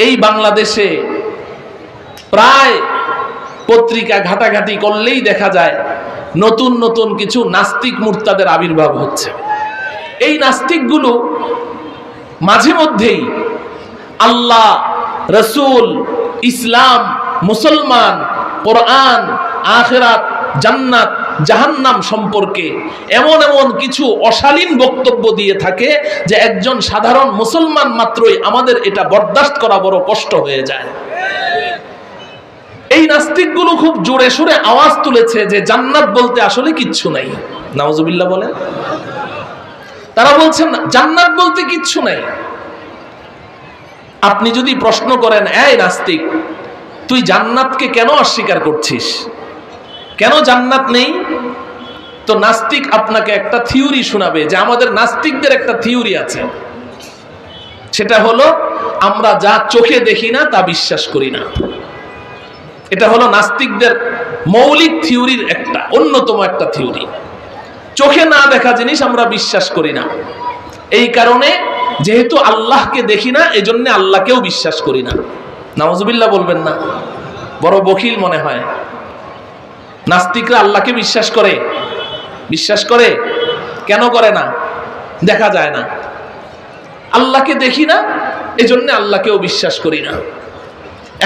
এই বাংলাদেশে প্রায় পত্রিকা ঘাটাঘাটি করলেই দেখা যায় নতুন নতুন কিছু নাস্তিক মুরতাদের আবির্ভাব হচ্ছে। এই নাস্তিকগুলো মাঝে মধ্যেই আল্লাহ, রসুল, ইসলাম, মুসলমান, কোরআন, আখিরাত, জান্নাত, জাহান্নাম সম্পর্কে এমন এমন কিছু অশালীন বক্তব্য দিয়ে থাকে যে একজন সাধারণ মুসলমান মাত্রই আমাদের এটা বরদাস্ত করা বড় কষ্ট হয়ে যায়। এই নাস্তিকগুলো খুব জোরে সোরে আওয়াজ তুলেছে যে জান্নাত বলতে আসলে কিচ্ছু নাই। নাউজুবিল্লাহ বলেন। তারা বলছেন জান্নাত বলতে কিচ্ছু নাই। আপনি যদি প্রশ্ন করেন, এই নাস্তিক, তুই জান্নাতকে কেন অস্বীকার করছিস, কেন জান্নাত নেই, তো নাস্তিক আপনাকে একটা থিওরি শোনাবে যে আমাদের নাস্তিকদের একটা থিওরি আছে, সেটা হলো আমরা যা চোখে দেখি না তা বিশ্বাস করি না। এটা হলো নাস্তিকদের মৌলিক থিওরির একটা অন্যতম একটা থিওরি। চোখে না দেখা জিনিস আমরা বিশ্বাস করি না। এই কারণে যেহেতু আল্লাহকে দেখি না, এজন্য আল্লাহকেও বিশ্বাস করি না। নাউজুবিল্লাহ বলবেন না, বড় বখিল মনে হয়। নাস্তিকরা আল্লাহকে বিশ্বাস করে, বিশ্বাস করে কেন করে না? দেখা যায় না, আল্লাহকে দেখি না, এজন্য আল্লাহকেও বিশ্বাস করি না।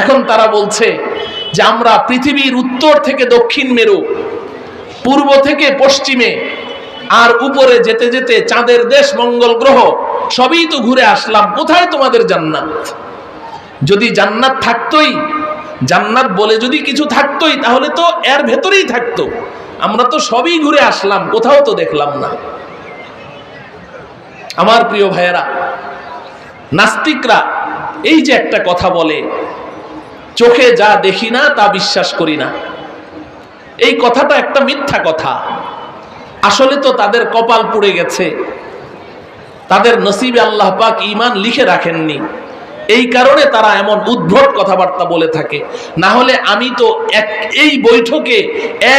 এখন তারা বলছে যে আমরা পৃথিবীর উত্তর থেকে দক্ষিণ মেরু, পূর্ব থেকে পশ্চিমে, আর উপরে যেতে যেতে চাঁদের দেশ, মঙ্গল গ্রহ সবই তো ঘুরে আসলাম, কোথায় তোমাদের জান্নাত? যদি জান্নাত থাকতোই, জান্নাত বলে যদি কিছু থাকতোই, তাহলে তো এর ভেতরেই থাকতো। আমরা তো সবই ঘুরে আসলাম, কোথাও তো দেখলাম না। আমার প্রিয় ভাইয়েরা, নাস্তিকরা এই যে একটা কথা বলে, চোখে যা দেখি না তা বিশ্বাস করি না, এই কথাটা একটা মিথ্যা কথা। আসলে তো তাদের কপাল পুড়ে গেছে, তাদের নসিবে আল্লাহ পাক ঈমান লিখে রাখেননি, এই কারণে তারা এমন উদ্ভট কথাবার্তা বলে থাকে। না হলে আমি তো এই বৈঠকে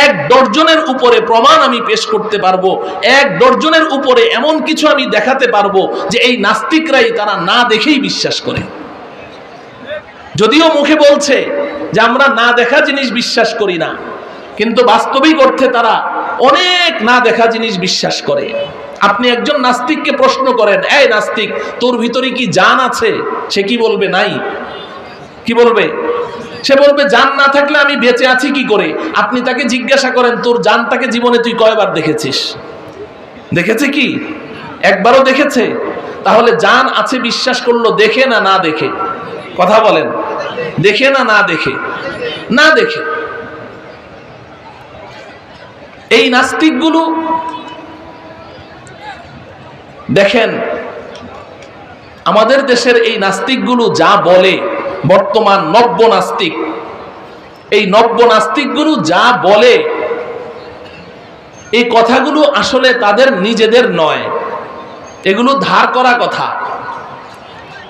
1 ডজনের উপরে প্রমাণ আমি পেশ করতে পারবো, 1 ডজনের উপরে এমন কিছু আমি দেখাতে পারবো যে এই নাস্তিকরাই তারা না দেখেই বিশ্বাস করে। যদিও মুখে বলছে যে আমরা না দেখা জিনিস বিশ্বাস করি না, কিন্তু বাস্তবিক অর্থে তারা অনেক না দেখা জিনিস বিশ্বাস করে। আপনি একজন নাস্তিককে প্রশ্ন করেন, এই নাস্তিক, তোর ভিতরে কি জান আছে? সে কি বলবে? নাই। কি বলবে? সে বলবে জান না থাকলে আমি বেঁচে আছি কি করে। আপনি তাকে জিজ্ঞাসা করেন, তোর জানটাকে জীবনে তুই কয়বার দেখেছিস? দেখেছে কি? একবারও দেখেছে? তাহলে জান আছে বিশ্বাস করলো দেখে না না দেখে? কথা বলেন, দেখে না না দেখে? না দেখে। এই নাস্তিকগুলো দেখেন, আমাদের দেশের এই নাস্তিকগুলো যা বলে, বর্তমান নব্য নাস্তিক, এই নব্য নাস্তিকগুলো যা বলে, এই কথাগুলো আসলে তাদের নিজেদের নয়, এগুলো ধার করা কথা।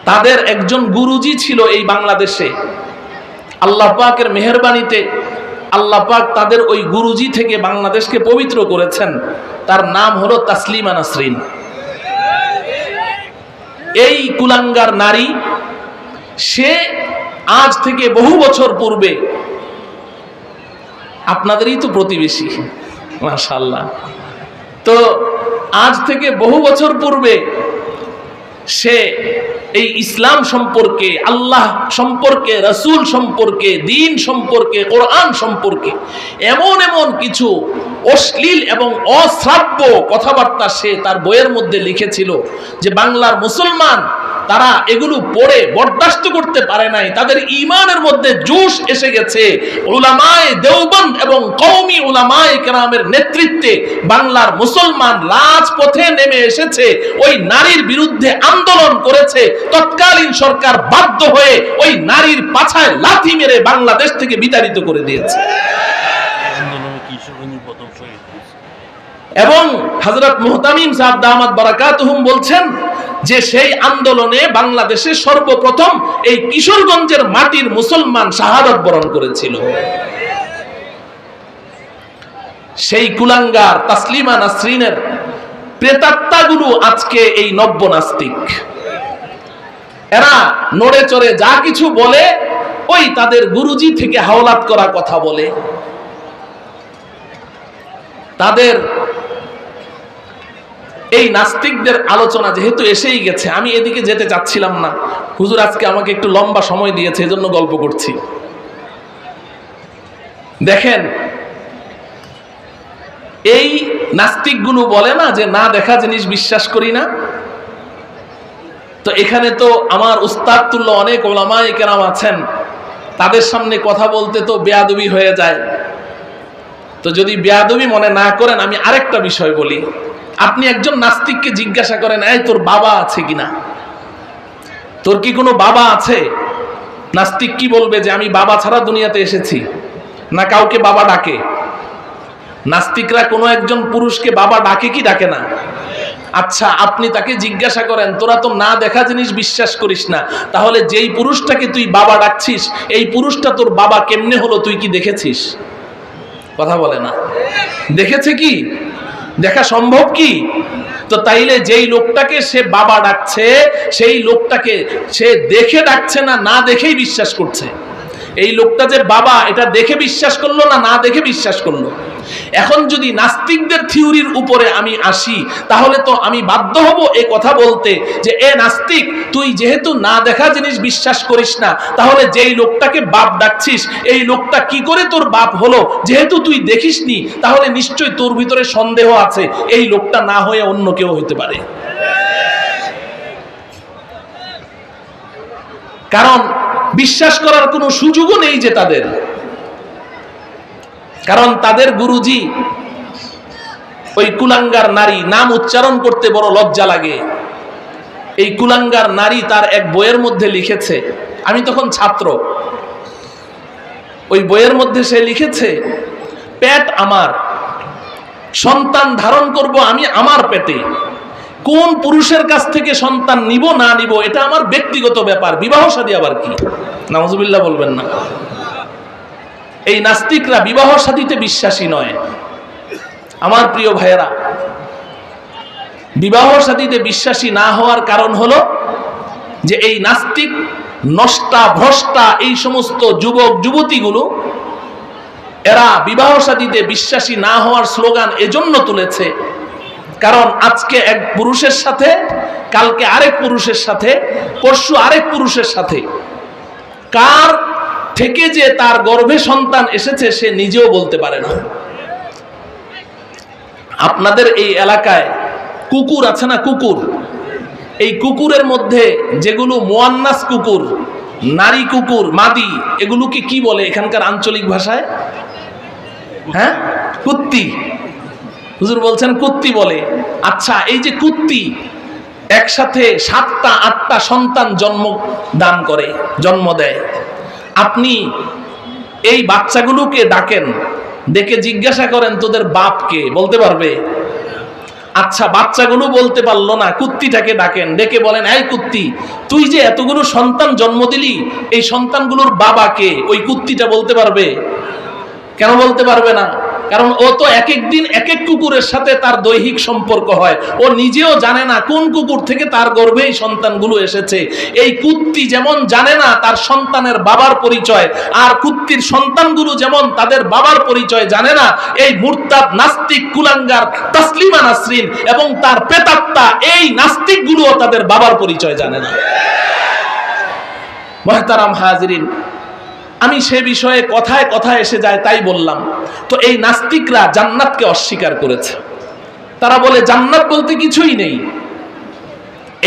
তাদের একজন গুরুজি ছিল এই বাংলাদেশে, আল্লাহ পাকের মেহেরবানিতে আল্লাহ পাক তাদের ওই গুরুজি থেকে বাংলাদেশকে পবিত্র করেছেন। তার নাম হলো তাসলিমা নাসরিন। এই কুলাঙ্গার নারী, সে আজ থেকে বহু বছর পূর্বে, আপনাদেরই তো প্রতিবেশী, মাশাআল্লাহ, তো আজ থেকে বহু বছর পূর্বে সে এই ইসলাম সম্পর্কে, আল্লাহ সম্পর্কে, রাসূল সম্পর্কে, দ্বীন সম্পর্কে, কোরআন সম্পর্কে এমন এমন কিছু অশ্লীল এবং অশ্রাব্য কথাবার্তা সে তার বইয়ের মধ্যে লিখেছিল যে বাংলার মুসলমান তারা এগুলো পড়ে বরদাস্ত করতে পারে নাই। তাদের ঈমানের মধ্যে জোশ এসে গেছে। উলামায়ে দেওবন্দ এবং কওমি উলামায়ে কেরামের নেতৃত্বে বাংলার মুসলমান রাজপথে নেমে এসেছে, ওই নারীর বিরুদ্ধে আন্দোলন করেছে। তৎকালীন সরকার বাধ্য হয়ে ওই নারীর পাছায় লাথি মেরে বাংলাদেশ থেকে বিতাড়িত করে দিয়েছে। এবং হযরত মুহতামিম সাহেব দামাত বারাকাতুহুম বলছেন যে সেই আন্দোলনে বাংলাদেশে সর্বপ্রথম এই কিশোরগঞ্জের মাটির মুসলমান শাহাদাত বরণ করেছিল। সেই কুলাঙ্গার তাসলিমা নাসরিনের প্রেতাত্মাগুলো আজকে এই নব্য নাস্তিক। এরা নড়ে চড়ে যা কিছু বলে ওই তাদের গুরুজি থেকে হাওলাত করা কথা বলে। তাদের এই নাস্তিকদের আলোচনা যেহেতু এসেই গেছে, আমি এদিকে যেতে চাচ্ছিলাম না, হুজুর আজকে আমাকে একটু লম্বা সময় দিয়েছে, এজন্য গল্প করছি। দেখেন, এই নাস্তিকগুলো বলে না যে না দেখা জিনিস বিশ্বাস করি না। তো এখানে তো আমার উস্তাদ তুল্য অনেক ওলামায়ে কেরাম আছেন, তাদের সামনে কথা বলতে তো বেয়াদবি হয়ে যায়। তো যদি বেয়াদবি মনে না করেন, আমি আরেকটা বিষয় বলি। আপনি একজন নাস্তিককে জিজ্ঞাসা করেন, এই তোর বাবা আছে কিনা, তোর কি কোনো বাবা আছে? নাস্তিক কি বলবে? যে আমি বাবা ছাড়া দুনিয়াতে এসেছি, না কাউকে বাবা ডাকে? নাস্তিকরা কোনো একজন পুরুষকে বাবা ডাকে কি ডাকে না? আচ্ছা, আপনি তাকে জিজ্ঞাসা করেন, তোরা তো না দেখা জিনিস বিশ্বাস করিস না, তাহলে যেই পুরুষটাকে তুই বাবা ডাকছিস, এই পুরুষটা তোর বাবা কেমনে হলো তুই কি দেখেছিস? কথা বলে না। দেখেছে কি? দেখা সম্ভব কি? তো তাইলে যেই লোকটাকে সে বাবা ডাকছে, সেই লোকটাকে সে দেখে ডাকছে না, না দেখেই বিশ্বাস করছে। এই লোকটা যে বাবা, এটা দেখে বিশ্বাস করলো না না দেখে বিশ্বাস করলো? এখন যদি নাস্তিকদের থিওরির উপরে আমি আসি, তাহলে তো আমি বাধ্য হব এই কথা বলতে যে এ নাস্তিক, তুই যেহেতু না দেখা জিনিস বিশ্বাস করিস না, তাহলে যেই লোকটাকে বাপ ডাকছিস, এই লোকটা কি করে তোর বাপ হলো? যেহেতু তুই দেখিসনি, তাহলে নিশ্চয়ই তোর ভিতরে সন্দেহ আছে, এই লোকটা না হয়ে অন্য কেউ হতে পারে। কারণ বিশ্বাস করার কোনো সুযোগও নেই যে তাদের, কারণ তাদের গুরুজি ওই কুলাঙ্গার নারী, নাম উচ্চারণ করতে বড় লজ্জা লাগে। এই কুলাঙ্গার নারী তার এক বইয়ের মধ্যে লিখেছে, আমি তখন ছাত্র, ওই বইয়ের মধ্যে সে লিখেছে, পেট আমার, সন্তান ধারণ করব আমি আমার পেটে, কোন পুরুষের কাছ থেকে সন্তান নিব না নিব এটা আমার ব্যক্তিগত ব্যাপার, বিবাহ শাদী আবার কি? নাউজুবিল্লাহ বলবেন না। এই নাস্তিকরা বিবাহ শাদীতে বিশ্বাসী নয়। আমার প্রিয় ভাইয়েরা, বিবাহ শাদীতে বিশ্বাসী না হওয়ার কারণ হলো যে এই নাস্তিক, নষ্টা, ভ্রষ্টা, এই সমস্ত যুবক যুবতীগুলো এরা বিবাহ শাদীতে বিশ্বাসী না হওয়ার স্লোগান এজন্য তুলেছে, কারণ আজকে এক পুরুষের সাথে, কালকে আরেক পুরুষের সাথে, পরশু আরেক পুরুষের সাথে, কার থেকে যে তার গর্ভে সন্তান এসেছে সে নিজেও বলতে পারে না। আপনাদের এই এলাকায় কুকুর আছে না, কুকুর, এই কুকুরের মধ্যে যেগুলো মুয়ান্নাস কুকুর, নারী কুকুর, মাদি, এগুলোকে কি বলে এখানকার আঞ্চলিক ভাষায়? হ্যাঁ, কুত্তি। হুজুর বলছেন কুত্তি বলে। আচ্ছা, এই যে কুত্তি একসাথে 7টা 8টা সন্তান জন্ম দেয়। আপনি এই বাচ্চাগুলোকে ডাকেন, ডেকে জিজ্ঞাসা করেন তোদের বাপকে, বলতে পারবে? আচ্ছা, বাচ্চাগুলো বলতে পারলো না, কুত্তিটাকে ডাকেন, ডেকে বলেন, এই কুত্তি, তুই যে এতগুলো সন্তান জন্ম দিলি, এই সন্তানগুলোর বাবাকে? ওই কুত্তিটা বলতে পারবে? কেন বলতে পারবে না? কারণ ও তো এক এক দিন এক এক কুকুরের সাথে তার দৈহিক সম্পর্ক হয়, ও নিজেও জানে না কোন কুকুর থেকে তার গর্ভে এই সন্তানগুলো এসেছে। এই কুত্তি যেমন জানে না তার সন্তানের বাবার পরিচয়, আর কুত্তির সন্তানগুলো যেমন তাদের বাবার পরিচয় জানে না, এই মুরতাদ নাস্তিক কুলাঙ্গার তাসলিমা নাসরিন এবং তার প্রেতাত্মা এই নাস্তিকগুলোও তাদের বাবার পরিচয় জানে না। মুহতারাম হাজিরিন, আমি সে বিষয়ে কথায় কথায় এসে যায় তাই বললাম। তো এই নাস্তিকরা জান্নাতকে অস্বীকার করেছে, তারা বলে জান্নাত বলতে কিছুই নেই।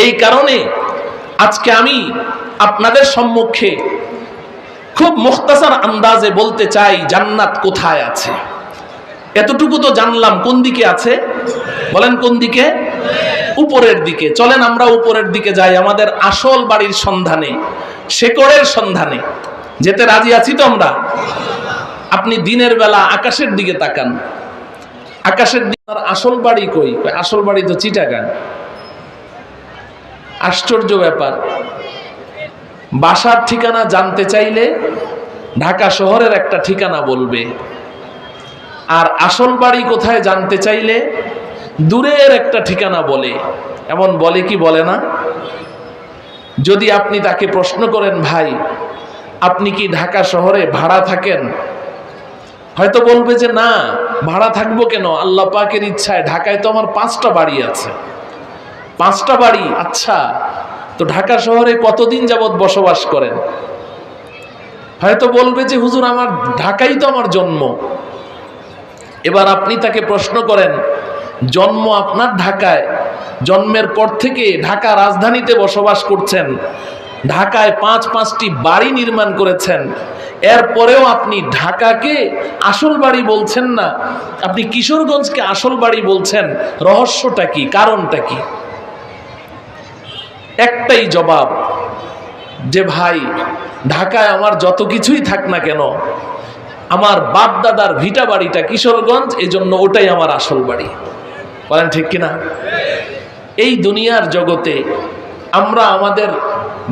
এই কারণে আজকে আমি আপনাদের সম্মুখে খুব মুখতাসার আন্দাজে বলতে চাই জান্নাত কোথায় আছে। এতটুকু তো জানলাম কোন দিকে আছে, বলেন কোন দিকে? উপরের দিকে। চলেন আমরা উপরের দিকে যাই, আমাদের আসল বাড়ির সন্ধানে, শেকড়ের সন্ধানে যেতে রাজি আছি তো আমরা? আপনি দিনের বেলা আকাশের দিকে তাকান, আকাশের দিকে আসল বাড়ি কই? আসল বাড়ি তো চিটাগাং। আশ্চর্য ব্যাপার, বাসার ঠিকানা জানতে চাইলে ঢাকা শহরের একটা ঠিকানা বলবে, আর আসল বাড়ি কোথায় জানতে চাইলে দূরের একটা ঠিকানা বলে। এমন বলে কি বলে না? যদি আপনি তাকে প্রশ্ন করেন, ভাই আপনি কি ঢাকা শহরে ভাড়া থাকেন, হয়তো বলবে যে না, ভাড়া থাকবো কেন, আল্লাহ পাকের ইচ্ছায় ঢাকায় তো আমার 5টা বাড়ি আছে। 5টা বাড়ি, আচ্ছা তো ঢাকা শহরে কতদিন যাবত বসবাস করেন? হয়তো বলবে যে হুজুর আমার ঢাকাই তো আমার জন্ম। এবার আপনি তাকে প্রশ্ন করেন, জন্ম আপনার ঢাকায়, জন্মের পর থেকে ঢাকা রাজধানীতে বসবাস করছেন, ঢাকায় 5টি বাড়ি নির্মাণ করেছেন, এরপরেও আপনি ঢাকাকে আসল বাড়ি বলছেন না, আপনি কিশোরগঞ্জকে আসল বাড়ি বলছেন, রহস্যটা কি, কারণটা কি? একটাই জবাব, যে ভাই ঢাকায় আমার যত কিছুই থাক না কেন, আমার বাপ দাদার ভিটা বাড়িটা কিশোরগঞ্জ, এজন্য ওটাই আমার আসল বাড়ি। বলেন ঠিক কিনা? এই দুনিয়ার জগতে আমরা আমাদের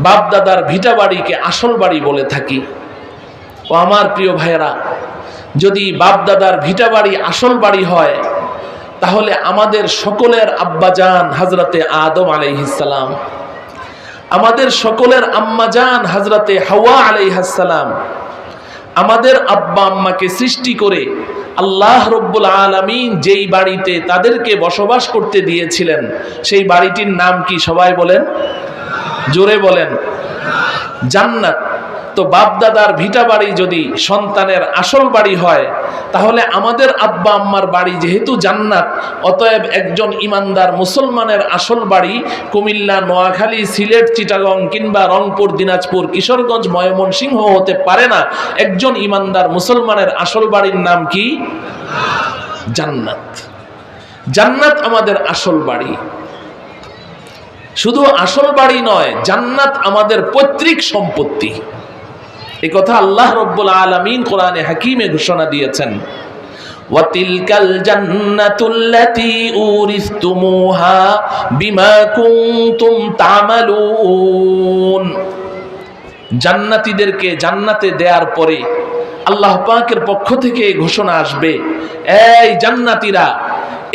বাপ দাদার ভিটা বাড়িকে আসল বাড়ি বলে থাকি। ও আমার প্রিয় ভাইয়েরা, যদি বাপ দাদার ভিটা বাড়ি আসল বাড়ি হয়, তাহলে আমাদের সকলের আব্বাজান হযরতে আদম আলাইহিস সালাম, আমাদের সকলের আম্মাজান হযরতে হাওয়া আলাইহিস সালাম, আমাদের আব্বা আম্মাকে সৃষ্টি করে আল্লাহ রব্বুল আলামিন যেই বাড়িতে তাদেরকে বসবাস করতে দিয়েছিলেন, সেই বাড়িটির নাম কি? সবাই বলেন, জোরে বলেন, জান্নাত। তো বাপদাদার ভিটা বাড়ি যদি সন্তানের আসল বাড়ি হয়, তাহলে আমাদের আব্বা আম্মার বাড়ি যেহেতু জান্নাত, অতএব একজন ইমানদার মুসলমানের আসল বাড়ি কুমিল্লা, নোয়াখালী, সিলেট, চিটাগং কিংবা রংপুর, দিনাজপুর, কিশোরগঞ্জ, ময়মনসিংহ হতে পারে না। একজন ইমানদার মুসলমানের আসল বাড়ির নাম কি? জান্নাত। জান্নাত আমাদের আসল বাড়ি। শুধু আসল বাড়ি নয়, জান্নাত আমাদের পৈতৃক সম্পত্তি। এই কথা আল্লাহ রব্বুল আলামিন কোরআনে হাকিমে ঘোষণা দিয়েছেন, ওয়াতিলকাল জান্নাতুল্লাতী উরিসতুমুহা বিমা কুনতুম তা'মালুন। জান্নাতীদেরকে জান্নাতে দেওয়ার পরে আল্লাহ পাকের পক্ষ থেকে ঘোষণা আসবে, এই জান্নাতীরা,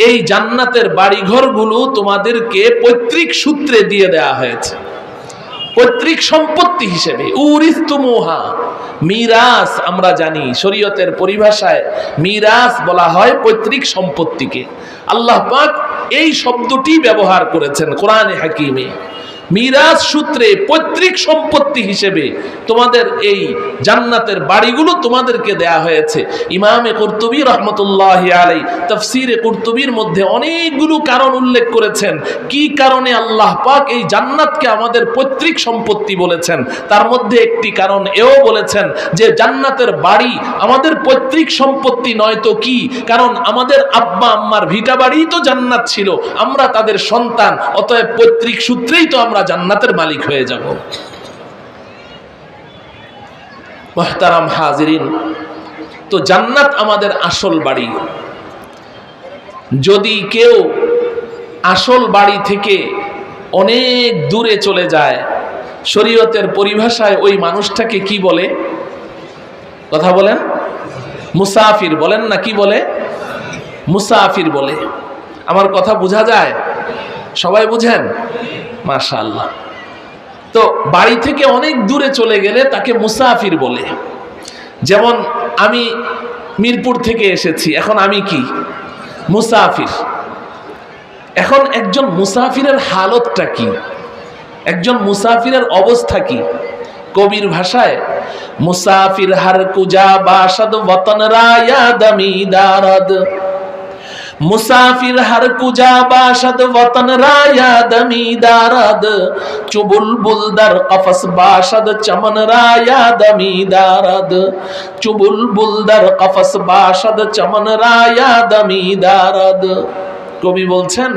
এই জান্নাতের বাড়িঘরগুলো তোমাদেরকে পৈতৃক সূত্রে দিয়ে দেয়া হয়েছে, পৈতৃক সম্পত্তি হিসেবে। উরিসতুমুহা, মিরাস। আমরা জানি শরীয়তের পরিভাষায় মিরাস বলা হয় পৈতৃক সম্পত্তিকে। আল্লাহ পাক এই শব্দটি ব্যবহার করেছেন কোরআনে হাকিমে। মিরাস সূত্রে পৈতৃক সম্পত্তি হিসেবে তোমাদের এই জান্নাতের বাড়িগুলো তোমাদেরকে দেয়া হয়েছে। ইমামে কুরতুবী রহমতুল্লাহি আলাইহি তাফসীরে কুরতুবীর মধ্যে অনেকগুলো কারণ উল্লেখ করেছেন, কি কারণে আল্লাহ পাক এই জান্নাতকে আমাদের পৈতৃক সম্পত্তি বলেছেন। তার মধ্যে একটি কারণ এও বলেছেন যে জান্নাতের বাড়ি আমাদের পৈতৃক সম্পত্তি নয় তো কি, কারণ আমাদের আব্বা আম্মার ভিটা বাড়ি তো জান্নাত ছিল, আমরা তাদের সন্তান, অতএব পৈতৃক সূত্রেই তো আমরা জান্নাতের মালিক হয়ে যাব। মুহতারাম হাজিরিন, তো জান্নাত আমাদের আসল বাড়ি। যদি কেউ আসল বাড়ি থেকে অনেক দূরে চলে যায়, শরীয়তের পরিভাষায় ওই মানুষটাকে কি বলে? কথা বলেন, মুসাফির বলেন না, কি বলে? মুসাফির বলে। আমার কথা বোঝা যায়? সবাই বুঝেন? মাশাআল্লাহ। তো বাড়ি থেকে অনেক দূরে চলে গেলে তাকে মুসাফির বলে। যেমন আমি মিরপুর থেকে এসেছি, এখন আমি কি? মুসাফির। এখন একজন মুসাফিরের হালতটা কি, একজন মুসাফিরের অবস্থা কি? কবির ভাষায়, মুসাফির হার কুজা বাসাদ ওয়াতন রায়া দমি দারদ, মুসাফির হর কুজা বাশদ ওয়াতন রায়া দমি দারদ, চুবুল বুলদার কফস বাশদ চমন রায়া দমি দারদ, চুবুল বুলদার কফস বাশদ চমন রায়া দমি দারদ। কবি বলছেন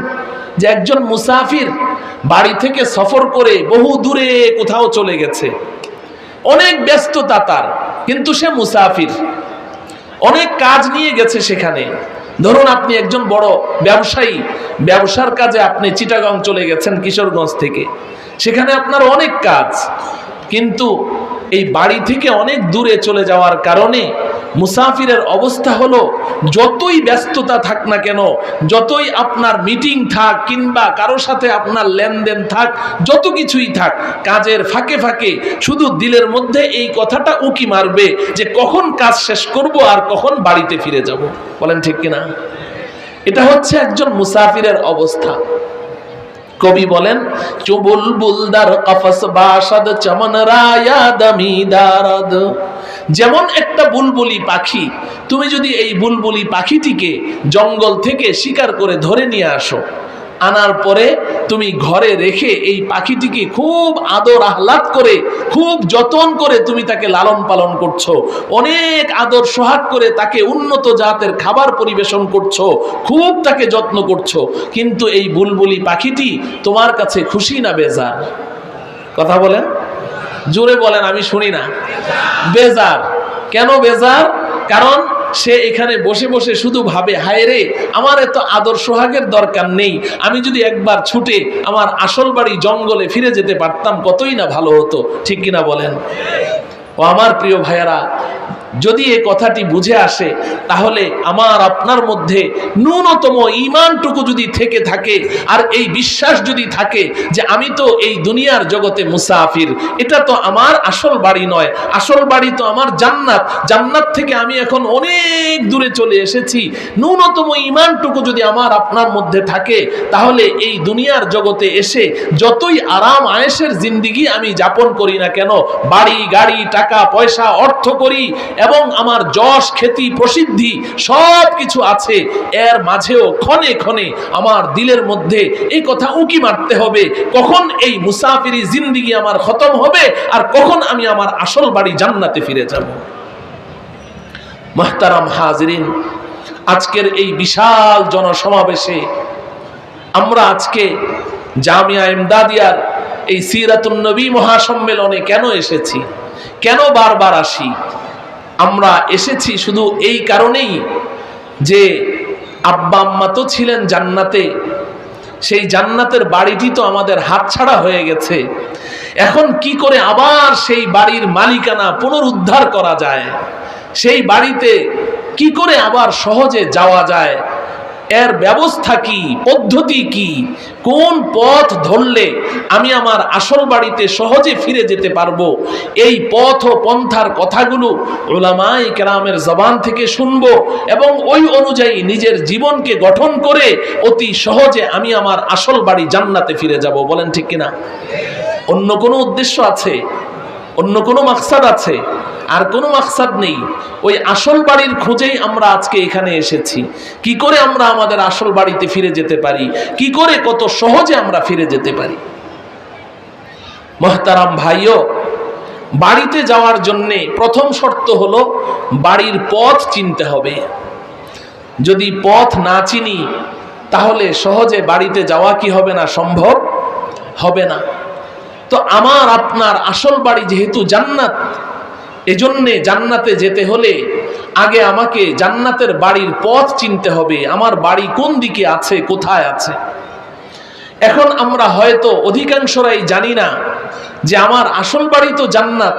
যে একজন মুসাফির বাড়ি থেকে সফর করে বহু দূরে কোথাও চলে গেছে, অনেক ব্যস্ততা তার, কিন্তু সে মুসাফির, অনেক কাজ নিয়ে গেছে সেখানে। ধরুন আপনি একজন বড় ব্যবসায়ী, ব্যবসার কাজে আপনি চিটাগং চলে গেছেন কিশোরগঞ্জ থেকে, সেখানে আপনার অনেক কাজ, কিন্তু এই বাড়ি থেকে অনেক দূরে চলে যাওয়ার কারণে মুসাফিরের অবস্থা হলো, যতই ব্যস্ততা থাক না কেন, যতই আপনার মিটিং থাক কিংবা কারোর সাথে আপনার লেনদেন থাক, যত কিছুই থাক, কাজের ফাঁকে ফাঁকে শুধু দিলের মধ্যে এই কথাটা উকি মারবে যে কখন কাজ শেষ করব আর কখন বাড়িতে ফিরে যাব। বলেন ঠিক কিনা? এটা হচ্ছে একজন মুসাফিরের অবস্থা। কবি বলেন, চুবুল বুলদার কফস বাসাদ চমন রায়া দমিদারদ। যেমন একটা বুলবুলি পাখি, তুমি যদি এই বুলবুলি পাখিটিকে জঙ্গল থেকে শিকার করে ধরে নিয়ে আসো, আনার পরে তুমি ঘরে রেখে এই পাখিটিকে খুব আদর আহ্লাদ করে, খুব যত্ন করে তুমি তাকে লালন পালন করছো, অনেক আদর সোহাগ করে তাকে উন্নত জাতের খাবার পরিবেশন করছো, খুব তাকে যত্ন করছো, কিন্তু এই বুলবুলি পাখিটি তোমার কাছে খুশি না বেজার? কথা বলেন, জোরে বলেন, আমি শুনি না। বেজার। কেন বেজার? কারণ সে এখানে বসে বসে শুধু ভাবে, হায় রে, আমার এত আদর সোহাগের দরকার নেই, আমি যদি একবার ছুটে আমার আসল বাড়ি জঙ্গলে ফিরে যেতে পারতাম কতই না ভালো হতো। ঠিক কিনা বলেন? ও আমার প্রিয় ভাইয়েরা, যদি এই কথাটি বুঝে আসে, তাহলে আমার আপনার মধ্যে ন্যূনতম ঈমানটুকু যদি থেকে থাকে, আর এই বিশ্বাস যদি থাকে যে আমি তো এই দুনিয়ার জগতে মুসাফির, এটা তো আমার আসল বাড়ি নয়, আসল বাড়ি তো আমার জান্নাত, জান্নাত থেকে আমি এখন অনেক দূরে চলে এসেছি, ন্যূনতম ঈমানটুকু যদি আমার আপনার মধ্যে থাকে, তাহলে এই দুনিয়ার জগতে এসে যতই আরাম আয়েশের জিন্দিগি আমি যাপন করি না কেন, বাড়ি গাড়ি টাকা পয়সা অর্থ করি এবং আমার যশ খ্যাতি প্রসিদ্ধি সব কিছু আছে, এর মাঝেও ক্ষণে ক্ষণে আমার দিলের মধ্যে এই কথা উকি মারতে হবে, কখন এই মুসাফিরি জিন্দিগি আমার খতম হবে আর কখন আমি আমার আসল বাড়ি জান্নাতে ফিরে যাব। মুহতারাম হাজিরিন, আজকের এই বিশাল জনসমাবেশে আমরা আজকে জামিয়া ইমদাদিয়ার এই সিরাতুন নবী মহাসম্মেলনে কেন এসেছি, কেন বারবার আসি? আমরা এসেছি শুধু এই কারণেই যে আব্বা আম্মা তো ছিলেন জান্নাতে, সেই জান্নাতের বাড়িটি তো আমাদের হাতছাড়া হয়ে গেছে, এখন কি করে আবার সেই বাড়ির মালিকানা পুনরুদ্ধার করা যায়, সেই বাড়িতে কি করে আবার সহজে যাওয়া যায়, এর ব্যবস্থা কি, পদ্ধতি কি, কোন পথ ধরলে আমি আমার আসল বাড়িতে সহজে ফিরে যেতে পারবো, এই পথ ও পন্থার কথাগুলো উলামায়ে কেরামের জবান থেকে শুনবো এবং ওই অনুযায়ী নিজের জীবনকে গঠন করে অতি সহজে আমি আমার আসল বাড়ি জান্নাতে ফিরে যাব। বলেন ঠিক কিনা? অন্য কোনো উদ্দেশ্য আছে? অন্য কোনো মাকসাদ আছে? আর কোনো মাকসাদ নেই। ওই আসল বাড়ির খোঁজেই আমরা আজকে এখানে এসেছি। কি করে আমরা আমাদের আসল বাড়িতে ফিরে যেতে পারি, কি করে কত সহজে আমরা ফিরে যেতে পারি। মুহতারাম ভাইও, বাড়িতে যাওয়ার জন্যে প্রথম শর্ত হলো বাড়ির পথ চিনতে হবে। যদি পথ না চিনি তাহলে সহজে বাড়িতে যাওয়া কি হবে না? সম্ভব হবে না। তো আমার আপনার আসল বাড়ি যেহেতু জান্নাত, এজন্যে জান্নাতে যেতে হলে আগে আমাকে জান্নাতের বাড়ির পথ চিনতে হবে, আমার বাড়ি কোন দিকে আছে, কোথায় আছে। এখন আমরা হয়তো অধিকাংশরাই জানি না যে আমার আসল বাড়ি তো জান্নাত,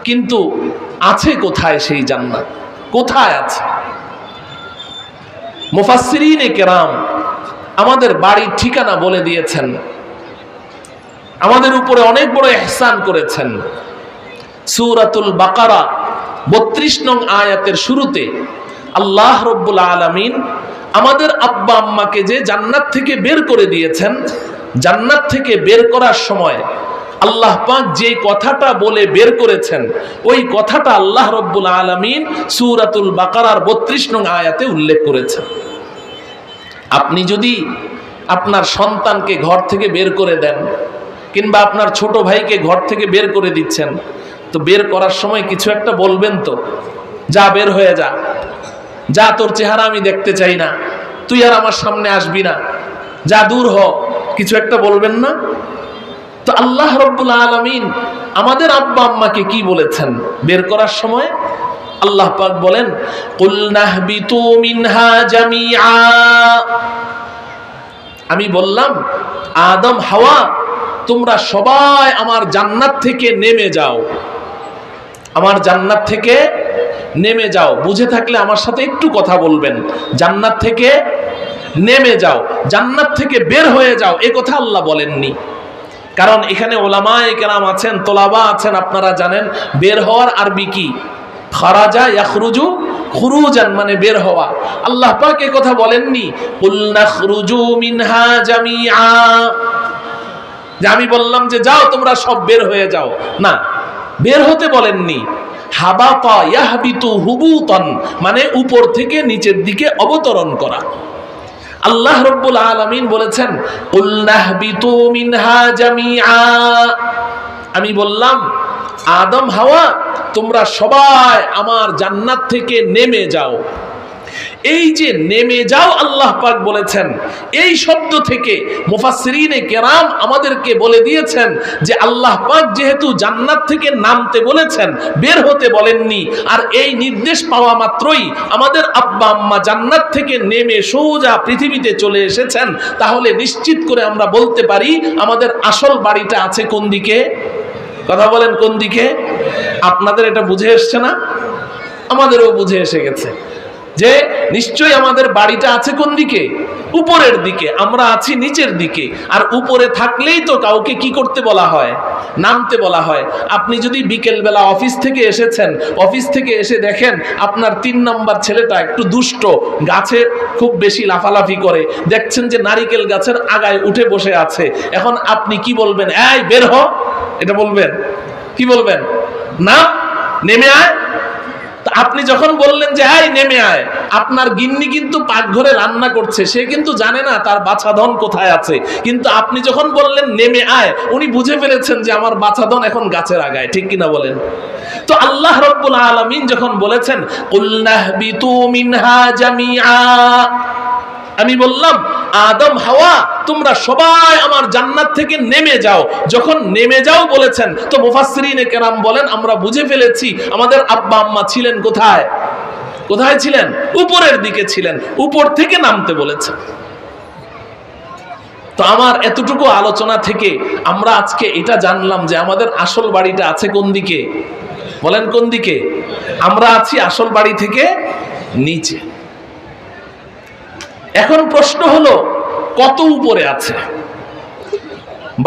কিন্তু আছে কোথায় সেই জান্নাত, কোথায় আছে? মুফাসসিরিনে কেরাম আমাদের বাড়ির ঠিকানা বলে দিয়েছেন, আমাদের উপরে অনেক বড় ইহসান করেছেন। সূরাতুল বাকারা 32 নং আয়াতের শুরুতে আল্লাহ রাব্বুল আলামিন আমাদের আব্বা আম্মাকে যে জান্নাত থেকে বের করে দিয়েছেন, জান্নাত থেকে বের করার সময় আল্লাহ পাক যে কথাটা বলে বের করেছেন, ওই কথাটা আল্লাহ রাব্বুল আলামিন সূরাতুল বাকারার 32 নং আয়াতে উল্লেখ করেছেন। আপনি যদি আপনার সন্তানকে ঘর থেকে বের করে দেন, কিংবা আপনার ছোট ভাইকে ঘর থেকে বের করে দিচ্ছেন, তো বের করার সময় কিছু একটা বলবেন তো, যা বের হয়ে যা, যা তোর চেহারা আমি দেখতে চাই না, তুই আর আমার সামনে আসবি না, যা দূর হ, কিছু একটা বলবেন না? তো আল্লাহ রাব্বুল আলামিন আমাদের আব্বা আম্মাকে কি বলেছেন বের করার সময়? আল্লাহ পাক বলেন, কুল নাহবিতু মিনহা জামিআ। আমি বললাম, আদম হাওয়া তোমরা সবাই আমার জান্নাত থেকে নেমে যাও, আমার জান্নাত থেকে নেমে যাও, বুঝে থাকলে আমার সাথে একটু কথা বলবেন। জান্নাত থেকে নেমে যাও, জান্নাত থেকে বের হয়ে যাও, এ কথা আল্লাহ বলেননি। কারণ এখানে ওলামায়ে কেরাম আছেন, তোলাবা আছেন, আপনারা জানেন বের হওয়ার আরবি কি? খারাজা ইয়াখরুজু খুরুজান, মানে বের হওয়া। আল্লাহ পাক এই কথা বলেননি কুল নাখরুজু মিনহা জামিআ, যে আমি বললাম যে যাও তোমরা সব বের হয়ে যাও, না, বের হতে বলেননি। হাবাতা ইয়াহবিতু হুবুতান, মানে উপর থেকে নিচের দিকে অবতরণ করা। আল্লাহ রাব্বুল আলামিন বলেছেন কুল নাহবিতু মিনহা জামিআ, আমি বললাম আদম হাওয়া তোমরা সবাই আমার জান্নাত থেকে নেমে যাও। এই যে নেমে যাও আল্লাহ পাক বলেছেন, এই শব্দ থেকে মুফাসসিরিনে কেরাম আমাদেরকে বলে দিয়েছেন যে আল্লাহ পাক যেহেতু জান্নাত থেকে নামতে বলেছেন, বের হতে বলেননি, আর এই নির্দেশ পাওয়া মাত্রই আমাদের আব্বা আম্মা জান্নাত থেকে নেমে সোজা পৃথিবীতে চলে এসেছেন, তাহলে নিশ্চিত করে আমরা বলতে পারি আমাদের আসল বাড়িটা আছে কোন দিকে? কথা বলেন, কোন দিকে? আপনাদের এটা বুঝে এসছে না? আমাদেরও বুঝে এসে গেছে যে নিশ্চয়ই আমাদের বাড়িটা আছে কোন দিকে? উপরের দিকে। আমরা আছি নিচের দিকে। আর উপরে থাকলেই তো কাউকে কি করতে বলা হয়? নামতে বলা হয়। আপনি যদি বিকেলবেলা অফিস থেকে এসেছেন, অফিস থেকে এসে দেখেন আপনার 3 নম্বর ছেলেটা একটু দুষ্ট, গাছে খুব বেশি লাফালাফি করে, দেখছেন যে নারিকেল গাছের আগায় উঠে বসে আছে, এখন আপনি কি বলবেন? এই বের হ, এটা বলবেন? কি বলবেন? না, নেমে আয়। আপনি যখন বললেন যে এই নেমে আয়, আপনার গিন্নি কিন্তু পাকঘরে রান্না করছে, সে কিন্তু জানে না তার বাছাধন কোথায় আছে, কিন্তু আপনি যখন বললেন নেমে আয়, উনি বুঝে ফেলেছেন যে আমার বাছাধন এখন গাছের আগায়। ঠিক কিনা বলেন? তো আল্লাহ রাব্বুল আলামিন যখন বলেছেন কুল নাহবিতু মিনহা জামিআ, আমি বললাম আদম হাওয়া তোমরা সবাই আমার জান্নাত থেকে নেমে যাও। যখন নেমে যাও বলেছেন, তো মুফাসসিরিনে কেরাম বলেন আমরা বুঝে ফেলেছি আমাদের আব্বা আম্মা ছিলেন কোথায়? কোথায় ছিলেন? উপরের দিকে ছিলেন, উপর থেকে নামতে বলেছেন। তো আমার এতটুকু আলোচনা থেকে আমরা আজকে এটা জানলাম যে আমাদের আসল বাড়িটা আছে কোন দিকে? বলেন কোন দিকে? আমরা আছি আসল বাড়ি থেকে নিচে। এখন প্রশ্ন হলো কত উপরে আছে?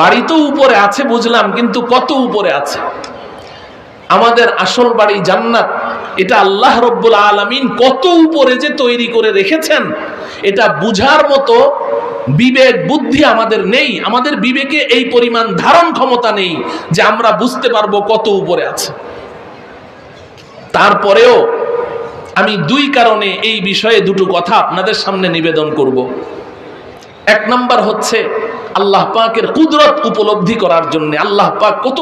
বাড়ি তো উপরে আছে বুঝলাম, কিন্তু কত উপরে আছে? আমাদের আসল বাড়ি জান্নাত, এটা আল্লাহ রাব্বুল আলামিন কত উপরে যে তৈরি করে রেখেছেন, এটা বুঝার মতো বিবেক বুদ্ধি আমাদের নেই। আমাদের বিবেকে এই পরিমাণ ধারণ ক্ষমতা নেই যে আমরা বুঝতে পারবো কত উপরে আছে। তারপরেও আমি 2 কারণে এই বিষয়ে 2টো কথা আপনাদের সামনে নিবেদন করব। 1 নাম্বার হচ্ছে আল্লাহ পাকের কুদরত উপলব্ধি করার জন্য। আল্লাহ পাক কত